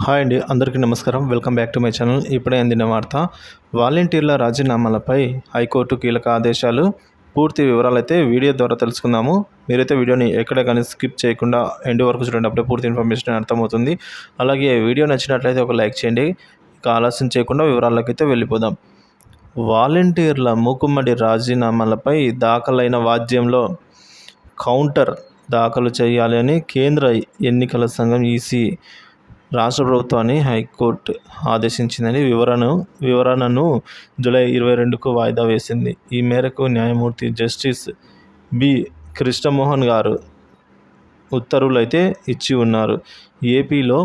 Hi అండి, అందరికీ నమస్కారం. Welcome back to my channel. ఇప్పుడే అందిన వార్త, వాలంటీర్ల రాజీనామాలపై హైకోర్టు కీలక ఆదేశాలు. పూర్తి వివరాలైతే వీడియో ద్వారా తెలుసుకుందాము. మీరైతే వీడియోని ఎక్కడ కానీ స్కిప్ చేయకుండా ఎండ్ వరకు చూడండి, అప్పుడే పూర్తి ఇన్ఫర్మేషన్ అర్థమవుతుంది. అలాగే వీడియో నచ్చినట్లయితే ఒక లైక్ చేయండి. ఇక ఆలస్యం చేయకుండా వివరాలకైతే వెళ్ళిపోదాం. వాలంటీర్ల మూకుమ్మడి రాజీనామాలపై దాఖలైన వాద్యంలో కౌంటర్ దాఖలు చేయాలని కేంద్ర ఎన్నికల సంఘం ఈసీ రాష్ట్ర ప్రభుత్వాన్ని హైకోర్టు ఆదేశించిందని వివరణను జూలై 22కు వాయిదా వేసింది. ఈ మేరకు న్యాయమూర్తి జస్టిస్ బి కృష్ణమోహన్ గారు ఉత్తర్వులైతే ఇచ్చి ఉన్నారు. ఏపీలో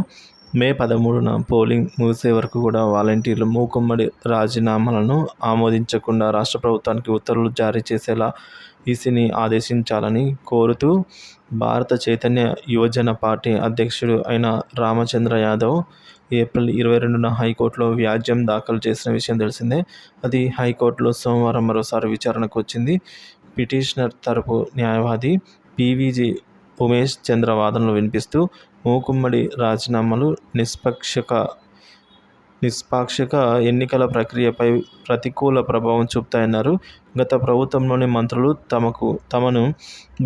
మే 13న పోలింగ్ ముగిసే వరకు కూడా వాలంటీర్లు మూకుమ్మడి రాజీనామాలను ఆమోదించకుండా రాష్ట్ర ప్రభుత్వానికి ఉత్తర్వులు జారీ చేసేలా ఈసీని ఆదేశించాలని కోరుతూ భారత చైతన్య యువజన పార్టీ అధ్యక్షుడు అయిన రామచంద్ర యాదవ్ ఏప్రిల్ 22న హైకోర్టులో వ్యాజ్యం దాఖలు చేసిన విషయం తెలిసిందే. అది హైకోర్టులో సోమవారం మరోసారి విచారణకు వచ్చింది. పిటిషనర్ తరపు న్యాయవాది పీవీజీ ఉమేష్ చంద్ర వాదనలు వినిపిస్తూ మూకుమ్మడి రాజీనామాలు నిష్పాక్షిక ఎన్నికల ప్రక్రియపై ప్రతికూల ప్రభావం చూపుతాయన్నారు. గత ప్రభుత్వంలోని మంత్రులు తమను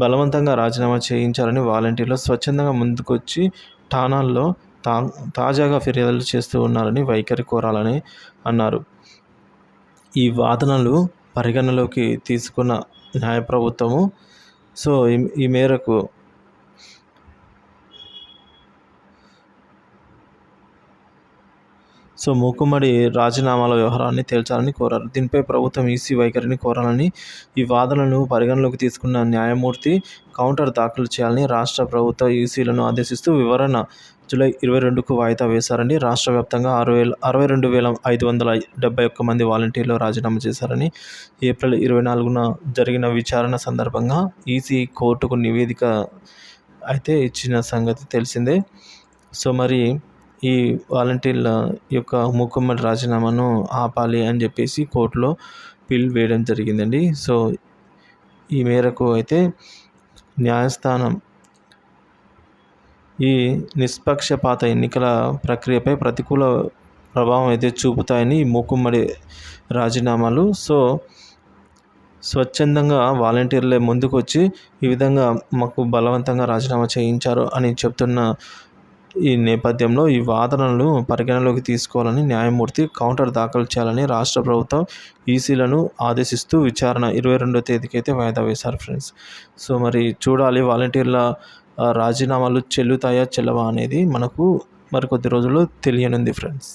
బలవంతంగా రాజీనామా చేయించాలని వాలంటీర్లు స్వచ్ఛందంగా ముందుకొచ్చి ఠాణాల్లో తాజాగా ఫిర్యాదులు చేస్తూ ఉన్నారని వైఖరి కోరాలని అన్నారు. ఈ వాదనలు పరిగణలోకి తీసుకున్న న్యాయ ప్రభుత్వము ఈ మేరకు మూకుమ్మడి రాజీనామాల వ్యవహారాన్ని తేల్చాలని కోరారు. దీనిపై ప్రభుత్వం ఈసీ వైఖరిని కోరాలని, ఈ వాదనలను పరిగణలోకి తీసుకున్న న్యాయమూర్తి కౌంటర్ దాఖలు చేయాలని రాష్ట్ర ప్రభుత్వ ఈసీలను ఆదేశిస్తూ వివరణ జూలై 22కు వాయిదా వేశారని. రాష్ట్ర వ్యాప్తంగా 62,571 మంది వాలంటీర్లు రాజీనామా చేశారని ఏప్రిల్ 24న జరిగిన విచారణ సందర్భంగా ఈసీ కోర్టుకు నివేదిక అయితే ఇచ్చిన సంగతి తెలిసిందే. మరి ఈ వాలంటీర్ల యొక్క మూకుమ్మడి రాజీనామాను ఆపాలి అని చెప్పేసి కోర్టులో పిల్ వేయడం జరిగిందండి. ఈ మేరకు అయితే న్యాయస్థానం ఈ నిష్పక్షపాత ఎన్నికల ప్రక్రియపై ప్రతికూల ప్రభావం అయితే చూపుతాయని ఈ మూకుమ్మడి రాజీనామాలు స్వచ్ఛందంగా వాలంటీర్లే ముందుకు వచ్చి ఈ విధంగా మాకు బలవంతంగా రాజీనామా చేయించారు అని చెప్తున్న ఈ నేపథ్యంలో ఈ వాదనలను పరిగణలోకి తీసుకోవాలని న్యాయమూర్తి కౌంటర్ దాఖలు చేయాలని రాష్ట్ర ప్రభుత్వం ఈసీలను ఆదేశిస్తూ విచారణ 22వ తేదీకి అయితే వాయిదా వేశారు ఫ్రెండ్స్. మరి చూడాలి వాలంటీర్ల రాజీనామాలు చెల్లుతాయా చెల్లవా అనేది మనకు మరికొద్ది రోజుల్లో తెలియనుంది ఫ్రెండ్స్.